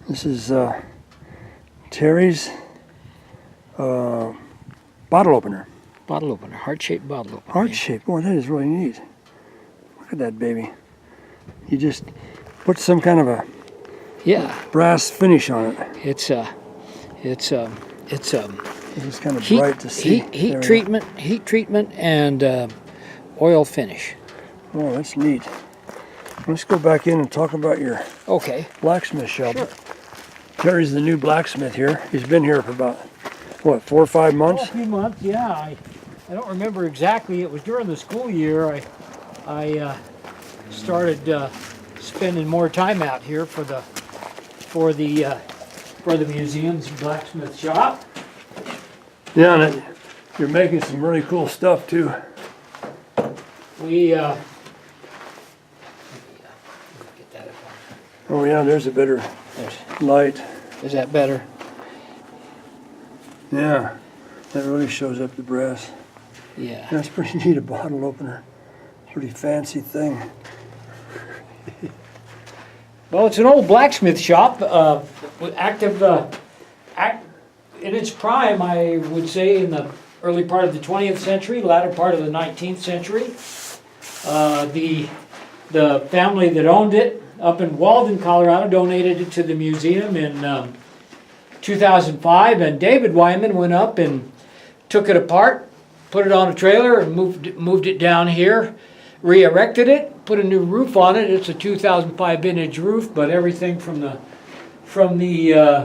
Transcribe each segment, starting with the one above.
This is Terry's bottle opener. Bottle opener, heart-shaped bottle opener. Heart-shaped. Boy, that is really neat. Look at that baby. You just put some kind of a brass finish on it. It's It's kind of heat, bright to see. Heat treatment, and oil finish. Oh, that's neat. Let's go back in and talk about your blacksmith shop. Sure. Terry's the new blacksmith here. He's been here for about, what, 4 or 5 months? A few months, yeah. I don't remember exactly. It was during the school year. I started spending more time out here for the museum's blacksmith shop. Yeah, and you're making some really cool stuff too. We get that up. Oh yeah, there's a better light. Is that better? Yeah, that really shows up the brass. Yeah. That's pretty neat, a bottle opener. Pretty fancy thing. Well, it's an old blacksmith shop, active in its prime, I would say, in the early part of the 20th century, latter part of the 19th century. The family that owned it up in Walden, Colorado, donated it to the museum in 2005, and David Wyman went up and took it apart, put it on a trailer, and moved it down here, re-erected it, put a new roof on it. It's a 2005 vintage roof, but everything from the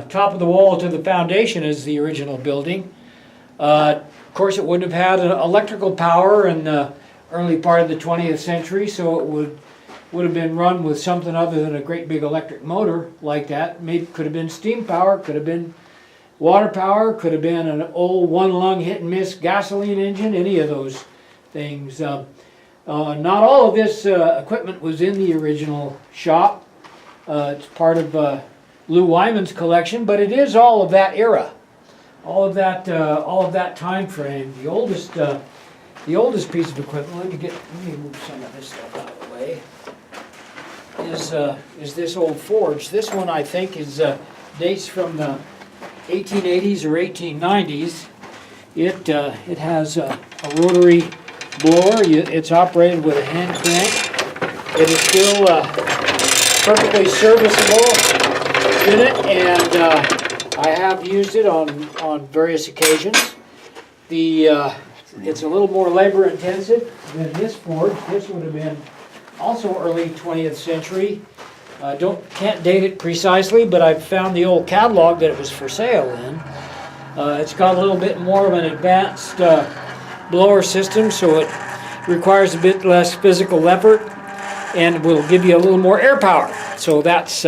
top of the wall to the foundation is the original building. Of course, it wouldn't have had electrical power in the early part of the 20th century, so it would have been run with something other than a great big electric motor like that. Maybe could have been steam power, could have been water power, could have been an old one-lung hit-and-miss gasoline engine, any of those things. Not all of this equipment was in the original shop. It's part of Lou Wyman's collection, but it is all of that era, all of that time frame. The oldest piece of equipment. Let me move some of this stuff out of the way. Is this old forge? This one, I think, dates from the 1880s or 1890s. It has a rotary blower. It's operated with a hand crank. It is still perfectly serviceable unit, and I have used it on various occasions. It's a little more labor intensive than this forge. This would have been also early 20th century. Can't date it precisely, but I've found the old catalog that it was for sale in. It's got a little bit more of an advanced blower system, so it requires a bit less physical effort and will give you a little more air power. So that's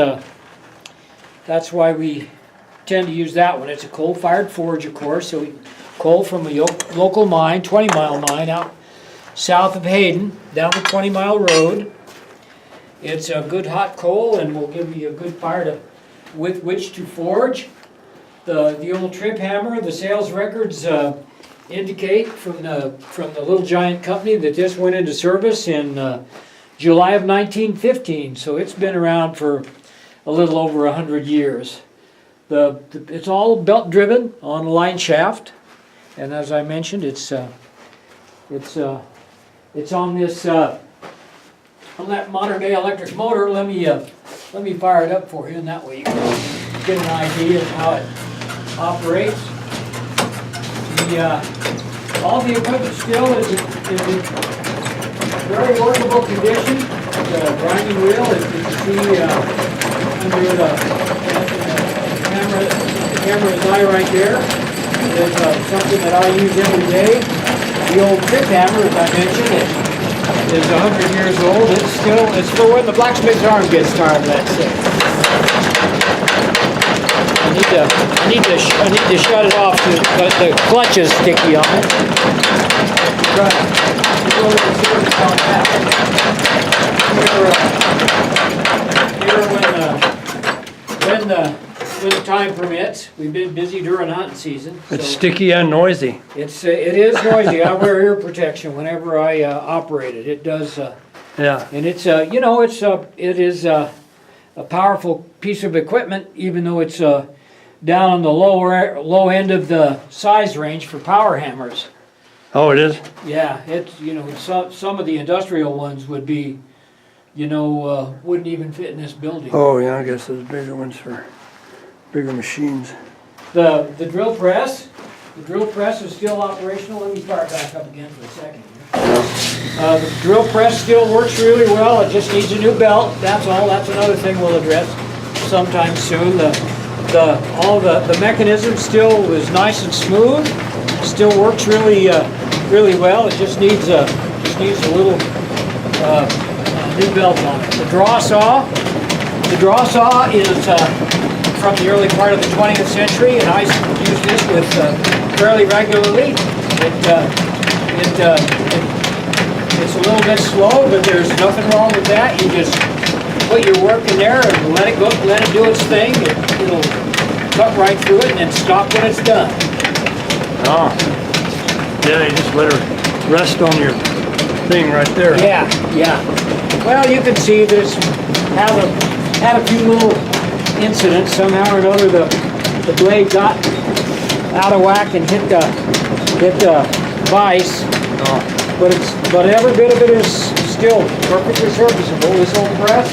why we tend to use that one. It's a coal-fired forge, of course, so coal from a local mine, 20-mile mine out south of Hayden, down the 20-mile road. It's a good hot coal and will give you a good fire with which to forge. The old trip hammer, the sales records indicate from the Little Giant Company that this went into service in July of 1915, so it's been around for a little over 100 years. It's all belt driven on a line shaft, and as I mentioned, it's on this on that modern day electric motor. Let me fire it up for you, and that way you can get an idea of how it operates. All the equipment still is in very workable condition. The grinding wheel, as you can see under the camera's eye right there, is something that I use every day. The old trip hammer, as I mentioned, is 100 years old. It's for when the blacksmith's arm gets tired, let's say. I need to shut it off. The clutch is sticky on it. When the time permits. We've been busy during hunting season. It's sticky and noisy. It is noisy. I wear ear protection whenever I operate it. It does. Yeah. And it's it is a powerful piece of equipment, even though it's down on the low end of the size range for power hammers. Oh, it is? Yeah, it's, you know, some of the industrial ones would be, you know, wouldn't even fit in this building. Oh, yeah, I guess those bigger ones for bigger machines. The drill press is still operational. Let me start back up again for a second here. The drill press still works really well. It just needs a new belt. That's all. That's another thing we'll address sometime soon. All the mechanism still is nice and smooth. Still works really well. It just needs a little new belt on it. The draw saw is from the early part of the 20th century, and I use this with fairly regularly. It's a little bit slow, but there's nothing wrong with that. You just put your work in there and let it go, let it do its thing. It'll cut right through it and then stop when it's done. Oh. Yeah, you just let her rest on your thing right there. Yeah. Well, you can see this had a few little incidents. Somehow or another, the blade got out of whack and hit the vise. Oh. But every bit of it is still perfectly serviceable. This old press,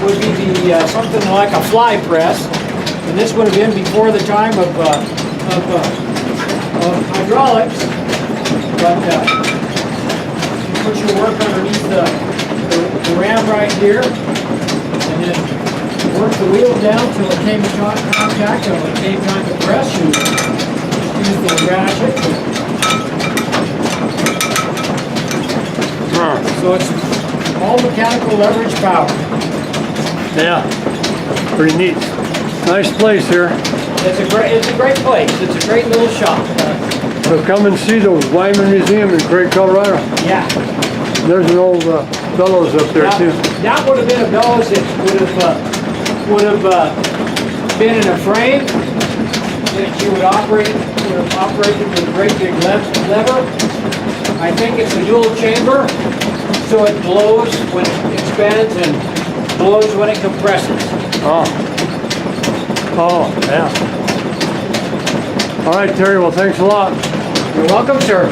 would be the something like a fly press, and this would have been before the time of hydraulics. But you put your work underneath the ram right here, and then work the wheel down till it came to contact, and when it came time to press, you use the ratchet. So it's all mechanical leverage power. Yeah, pretty neat. Nice place here. It's a great place. It's a great little shop. So come and see the Wyman Museum in Craig, Colorado. Yeah. There's an old bellows up there too. That would have been a bellows that would have been in a frame that you would have operated with a great big lever. I think it's a dual chamber, so it blows when it expands and blows when it compresses. Oh, yeah. All right, Terry, well, thanks a lot. You're welcome, sir.